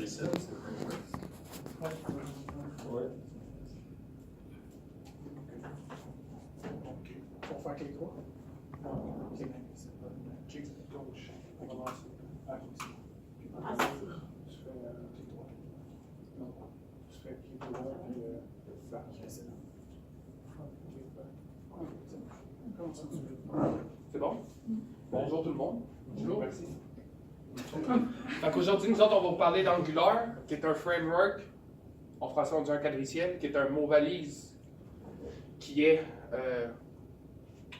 quadricep, c'est Ouais. Ouais. OK. Pour faire quel quoi? OK. Clic gauche. On va lancer. Ah, ici. Ah, c'est ça. Tu fais clic droit. Non. Tu fais clic droit puis back. C'est bon. Clic back. OK, c'est bon. Comment ça, tu veux? C'est bon? Bonjour tout le monde. Bonjour. Merci. Fait qu'aujourd'hui, nous autres, on va vous parler d'Angular, qui est un framework, en français on dit un quadriciel, qui est un mot valise, qui est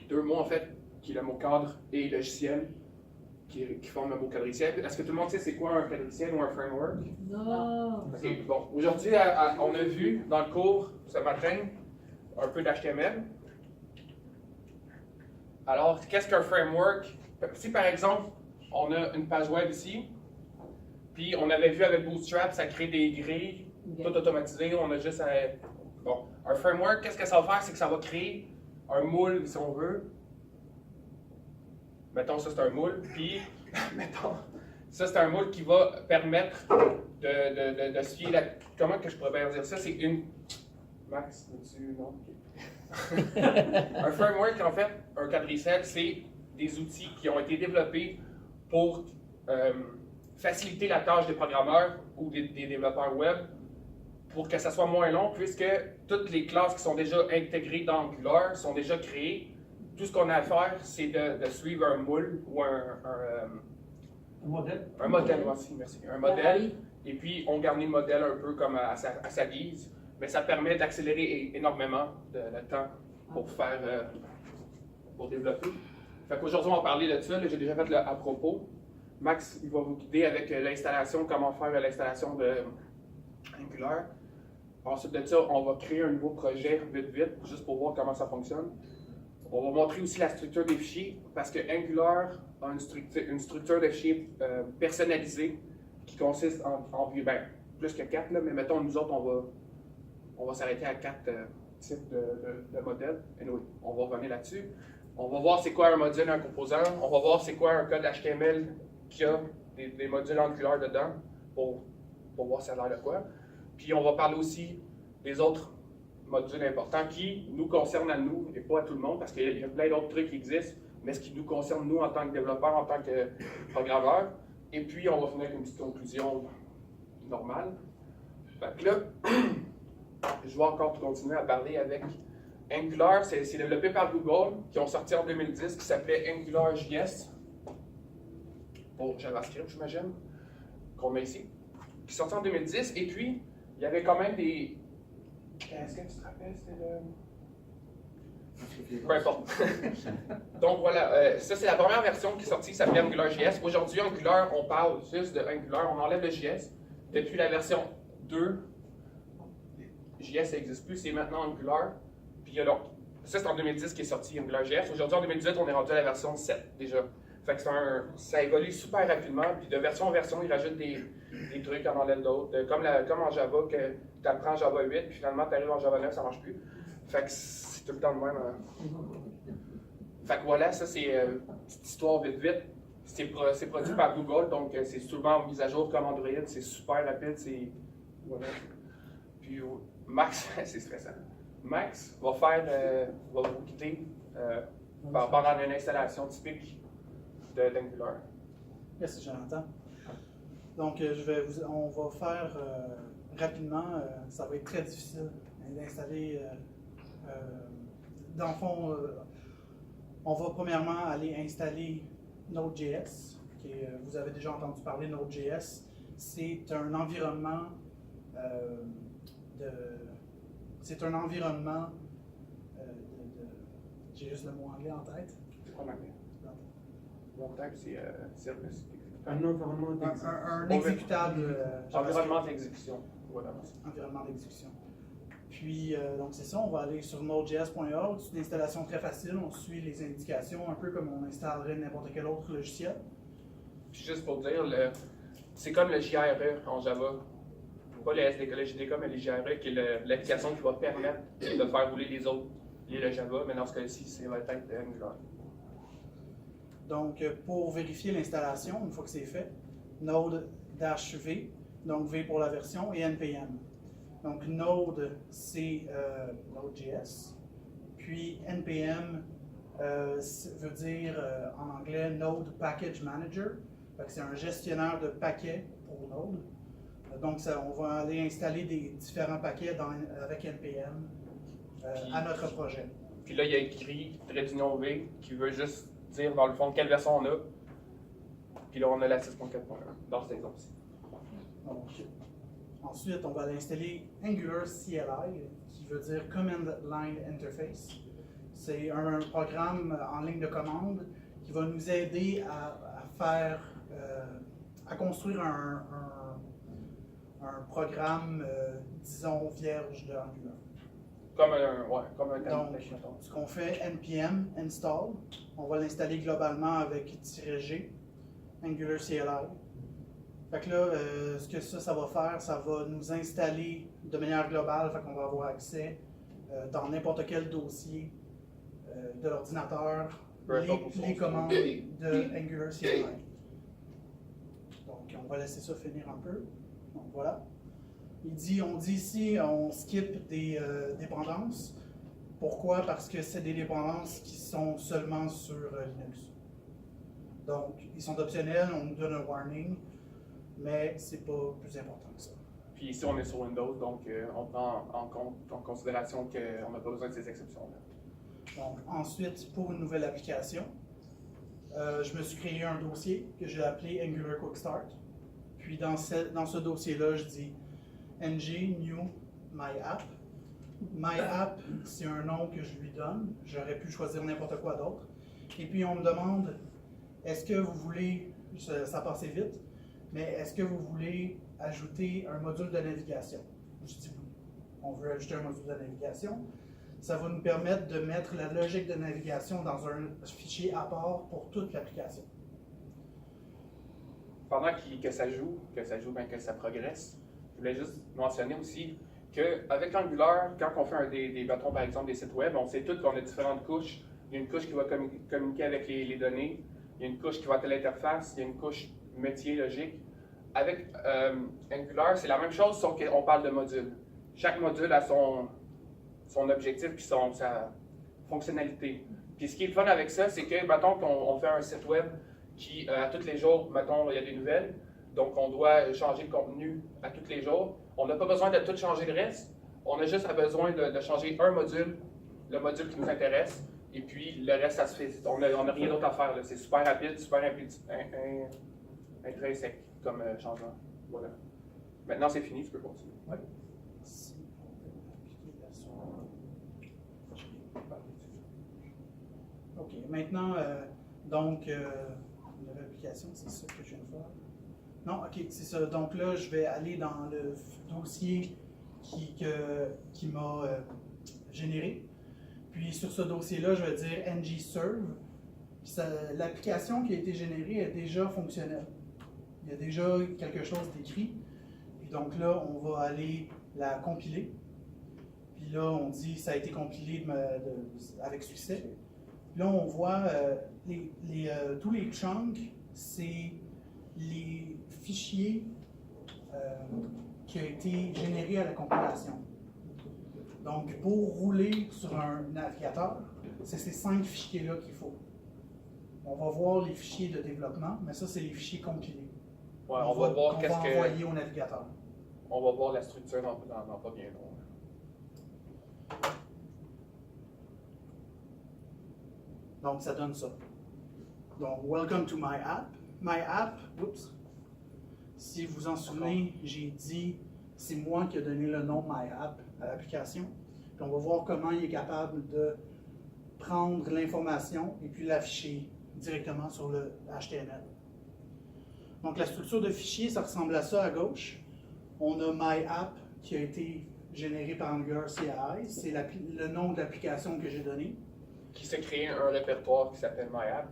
deux mots en fait, qui est le mot cadre et logiciel, qui forment le mot quadriciel. Est-ce que tout le monde sait c'est quoi un quadriciel ou un framework? Non. Ok, bon. Aujourd'hui, on a vu dans le cours ce matin un peu d'HTML. Alors, qu'est-ce qu'un framework? Si par exemple, on a une page web ici, puis on avait vu avec Bootstrap, ça crée des grilles, tout automatisé, on a juste à... Bon, un framework, qu'est-ce que ça va faire? C'est que ça va créer un moule, si on veut. Mettons, ça c'est un moule, puis, mettons, ça c'est un moule qui va permettre de suivre la... Comment que je pourrais bien dire ça? C'est une... Max, dessus, non? Okay. Un framework, en fait, un quadriciel, c'est des outils qui ont été développés pour faciliter la tâche des programmeurs ou des développeurs web pour que ça soit moins long, puisque toutes les classes qui sont déjà intégrées dans Angular sont déjà créées. Tout ce qu'on a à faire, c'est de suivre un moule ou un modèle. Un modèle, merci. Un modèle. Et puis, on garnit le modèle un peu comme à sa guise, mais ça permet d'accélérer énormément le temps pour faire, pour développer. Fait qu'aujourd'hui, on va parler de ça. J'ai déjà fait le à propos. Max, il va vous guider avec l'installation, comment faire l'installation de Angular. Ensuite de ça, on va créer un nouveau projet vite, juste pour voir comment ça fonctionne. On va montrer aussi la structure des fichiers, parce que Angular a une structure de fichiers personnalisée qui consiste en plus que 4, là, mais mettons, nous autres, on va s'arrêter à 4 types de modèles. Anyway, on va revenir là-dessus. On va voir c'est quoi un module, un composant. On va voir c'est quoi un code HTML qui a des modules Angular dedans pour voir ça a l'air de quoi. Puis on va parler aussi des autres modules importants qui nous concernent à nous et pas à tout le monde parce qu'il y a plein d'autres trucs qui existent, mais ce qui nous concerne nous en tant que développeurs, en tant que programmeurs. Et puis on va finir avec une petite conclusion normale. Fait que là, je vais encore continuer à parler avec Angular. C'est développé par Google, qui ont sorti en 2010, qui s'appelait AngularJS. Pour JavaScript, j'imagine, qu'on met ici. Qui est sorti en 2010, et puis, il y avait quand même des... Est-ce que tu te rappelles, c'était le... Peu importe. Donc voilà, ça c'est la première version qui est sortie, qui s'appelait AngularJS. Aujourd'hui, Angular, on parle juste de Angular, on enlève le JS. Depuis la version 2, JS n'existe plus, c'est maintenant Angular. Puis il y a donc, ça c'est en 2010 qui est sorti AngularJS. Aujourd'hui, en 2018, on est rendu à la version 7 déjà. Fait que ça évolue super rapidement, puis de version en version, ils rajoutent des trucs, en enlèvent d'autres. Comme en Java, que tu apprends Java 8, puis finalement tu arrives en Java 9, ça marche plus. Fait que c'est tout le temps de même. Fait que voilà, ça c'est une petite histoire vite. C'est produit par Google, donc c'est souvent mis à jour comme Android, c'est super rapide, c'est... Voilà. Puis Max, c'est stressant. Max va vous guider pendant une installation typique d'Angular. Merci Jonathan. Donc on va faire rapidement, ça va être très difficile d'installer. Dans le fond, on va premièrement aller installer Node.js. Vous avez déjà entendu parler de Node.js. C'est un environnement j'ai juste le mot anglais en tête. C'est quoi l'anglais? Mon type, c'est service. Un environnement d'exécution. Un exécutable. Environnement d'exécution. Voilà. Environnement d'exécution. Puis, donc c'est ça, on va aller sur nodejs.org. C'est une installation très facile, on suit les indications, un peu comme on installerait n'importe quel autre logiciel. Puis juste pour dire, c'est comme le JRE en Java. Pas le SDK, le JDK, mais le JRE, qui est l'application qui va permettre de faire rouler les autres liés de Java, mais dans ce cas-ci, c'est va être Angular. Donc, pour vérifier l'installation, une fois que c'est fait, node-v, donc V pour la version, et NPM. Donc Node, c'est Node.js, puis NPM veut dire en anglais Node Package Manager, c'est un gestionnaire de paquets pour Node. Donc on va aller installer des différents paquets avec NPM à notre projet. Puis là, il y a écrit trait d'union V qui veut juste dire dans le fond quelle version on a. Puis là, on a la 6.4.1 dans cet exemple-ci. Donc, ensuite, on va aller installer Angular CLI, qui veut dire Command Line Interface. C'est un programme en ligne de commande qui va nous aider à construire un programme, disons, vierge de Angular. Comme un Donc, ce qu'on fait, npm install, on va l'installer globalement avec -g, Angular CLI. Fait que là, ce que ça va faire, ça va nous installer de manière globale, fait qu'on va avoir accès dans n'importe quel dossier de l'ordinateur, les commandes de Angular CLI. Donc, on va laisser ça finir un peu. Donc, voilà. On dit ici, on skip des dépendances. Pourquoi? Parce que c'est des dépendances qui sont seulement sur Linux. Donc, ils sont optionnels, on nous donne un warning, mais c'est pas plus important que ça. Puis ici, on est sur Windows, donc on prend en considération qu'on n'a pas besoin de ces exceptions-là. Donc, ensuite, pour une nouvelle application, je me suis créé un dossier que j'ai appelé Angular Quick Start. Puis dans ce dossier-là, je dis ng new my app. My app, c'est un nom que je lui donne. J'aurais pu choisir n'importe quoi d'autre. Et puis on me demande, est-ce que vous voulez, ça passait vite, mais est-ce que vous voulez ajouter un module de navigation? Je dis oui. On veut ajouter un module de navigation. Ça va nous permettre de mettre la logique de navigation dans un fichier à part pour toute l'application. Pendant que ça joue, bien que ça progresse, je voulais juste mentionner aussi qu'avec Angular, quand on fait des bâtons, par exemple, des sites web, on sait tous qu'on a différentes couches. Il y a une couche qui va communiquer avec les données, il y a une couche qui va être à l'interface, il y a une couche métier logique. Avec Angular, c'est la même chose, sauf qu'on parle de modules. Chaque module a son objectif et sa fonctionnalité. Puis ce qui est le fun avec ça, c'est que, mettons qu'on fait un site web qui, à tous les jours, mettons, il y a des nouvelles, donc on doit changer le contenu à tous les jours. On n'a pas besoin de tout changer le reste, on a juste besoin de changer un module, le module qui nous intéresse, et puis le reste, ça se fait. On n'a rien d'autre à faire. C'est super rapide, super intrinsèque comme changement. Voilà. Maintenant, c'est fini, tu peux continuer. Ouais. OK. Maintenant, donc, une nouvelle application, c'est ça que je viens de faire. Non, OK, c'est ça. Donc là, je vais aller dans le dossier qui m'a généré. Puis sur ce dossier-là, je vais dire ngserve. L'application qui a été générée est déjà fonctionnelle. Il y a déjà quelque chose d'écrit. Puis donc là, on va aller la compiler. Puis là, on dit ça a été compilé avec succès. Puis là, on voit tous les chunks, c'est les fichiers qui ont été générés à la compilation. Donc, pour rouler sur un navigateur, c'est ces 5 fichiers-là qu'il faut. On va voir les fichiers de développement, mais ça, c'est les fichiers compilés. Ouais, on va voir qu'est-ce que. Envoyer au navigateur. On va voir la structure dans pas bien long. Donc, ça donne ça. Donc, welcome to my app. My app, oups. Si vous vous en souvenez, j'ai dit, c'est moi qui ai donné le nom My App à l'application. Puis on va voir comment il est capable de prendre l'information et puis l'afficher directement sur le HTML. Donc, la structure de fichier, ça ressemble à ça à gauche. On a My App qui a été généré par Angular CLI. C'est le nom de l'application que j'ai donné. Qui s'est créé un répertoire qui s'appelle MyApp,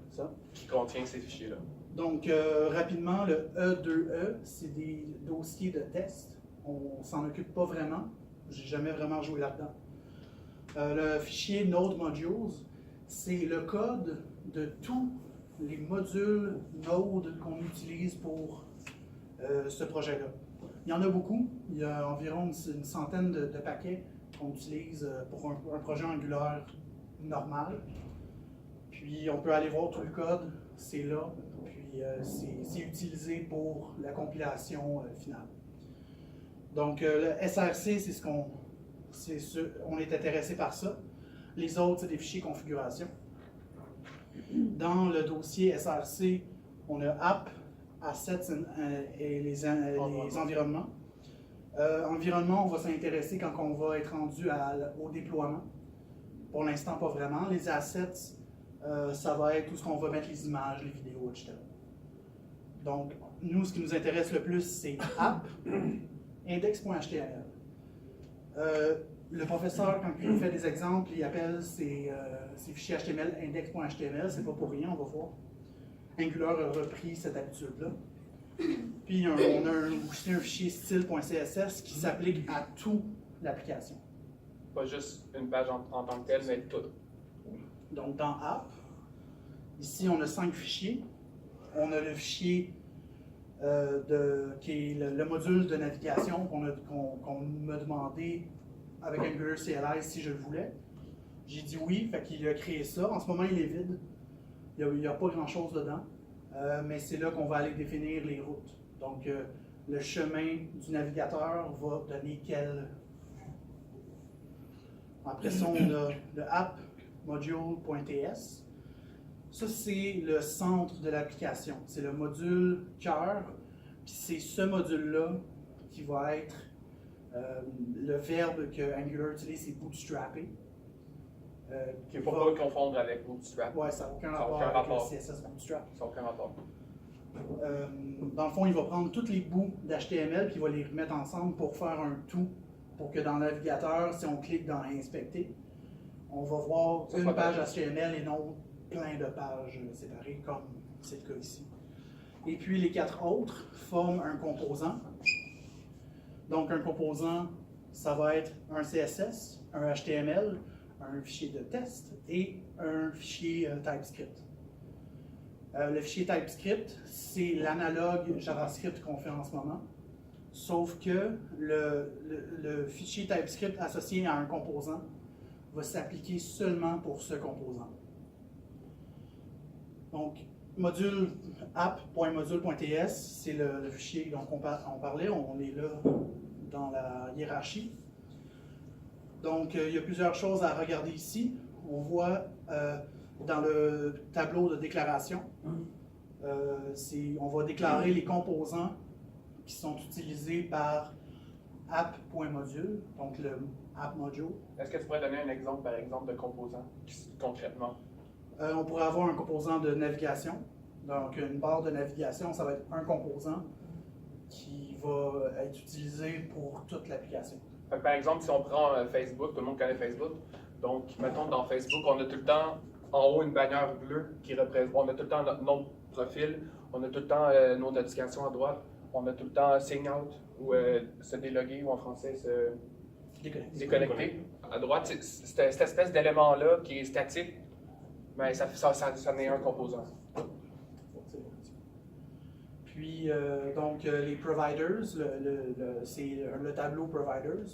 Ça. qui contient ces fichiers-là. Donc, rapidement, le E2E, c'est des dossiers de test. On s'en occupe pas vraiment. J'ai jamais vraiment joué là-dedans. Le fichier Node Modules, c'est le code de tous les modules Node qu'on utilise pour ce projet-là. Il y en a beaucoup. Il y a environ une centaine de paquets qu'on utilise pour un projet Angular normal. Puis on peut aller voir tout le code, c'est là. Puis c'est utilisé pour la compilation finale. Donc le SRC, c'est on est intéressé par ça. Les autres, c'est des fichiers configuration. Dans le dossier SRC, on a App, Assets et les environnements. Environnement, on va s'intéresser quand on va être rendu au déploiement. Pour l'instant, pas vraiment. Les assets, ça va être tout ce qu'on va mettre les images, les vidéos, etc. Donc, nous, ce qui nous intéresse le plus, c'est app, index.html. Le professeur, quand il fait des exemples, il appelle ces fichiers HTML index.html. C'est pas pour rien, on va voir. Angular a repris cette habitude-là. Puis, on a aussi un fichier style.css qui s'applique à toute l'application. Pas juste une page en tant que telle, mais tout. Donc, dans App, ici, on a 5 fichiers. On a le fichier qui est le module de navigation qu'on m'a demandé avec Angular CLI si je le voulais. J'ai dit oui, fait qu'il a créé ça. En ce moment, il est vide. Il n'y a pas grand-chose dedans. Mais c'est là qu'on va aller définir les routes. Donc, le chemin du navigateur va donner quel. Après ça, on a le app module.ts. Ça, c'est le centre de l'application. C'est le module cœur. Puis c'est ce module-là qui va être le verbe que Angular utilise, c'est bootstrapper. Il ne faut pas confondre avec Bootstrap. Oui, ça n'a aucun rapport avec le CSS Bootstrap. Ça n'a aucun rapport. Dans le fond, il va prendre tous les bouts d'HTML puis il va les remettre ensemble pour faire un tout. Pour que dans le navigateur, si on clique dans Inspecter, on va voir une page HTML et non plein de pages séparées, comme c'est le cas ici. Et puis les 4 autres forment un composant. Donc un composant, ça va être un CSS, un HTML, un fichier de test et un fichier TypeScript. Le fichier TypeScript, c'est l'analogue JavaScript qu'on fait en ce moment. Sauf que le fichier TypeScript associé à un composant va s'appliquer seulement pour ce composant. Donc, module app.module.ts, c'est le fichier dont on parlait, on est là dans la hiérarchie. Donc, il y a plusieurs choses à regarder ici. On voit dans le tableau de déclaration, on va déclarer les composants qui sont utilisés par app.module, donc le app module. Est-ce que tu pourrais donner un exemple, par exemple, de composant, concrètement? On pourrait avoir un composant de navigation. Donc, une barre de navigation, ça va être un composant qui va être utilisé pour toute l'application. Par exemple, si on prend Facebook, tout le monde connaît Facebook. Donc, mettons, dans Facebook, on a tout le temps en haut une bannière bleue qui représente. On a tout le temps notre profil, on a tout le temps nos notifications à droite, on a tout le temps sign out ou se déloguer ou en français se déconnecter. À droite, cette espèce d'élément-là qui est statique, mais ça n'est un composant. Puis, donc, les providers, c'est le tableau providers.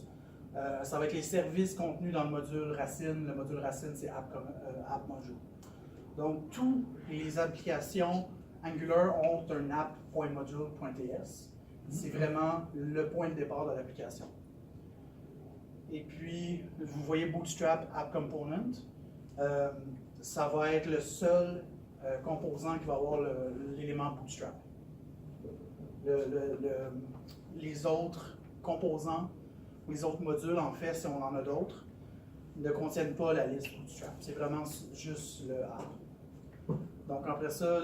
Ça va être les services contenus dans le module racine. Le module racine, c'est app module. Donc, toutes les applications Angular ont un app.module.ts. C'est vraiment le point de départ de l'application. Et puis, vous voyez Bootstrap App Component. Ça va être le seul composant qui va avoir l'élément Bootstrap. Les autres composants, les autres modules, en fait, si on en a d'autres, ne contiennent pas la liste Bootstrap. C'est vraiment juste le app. Donc, après ça,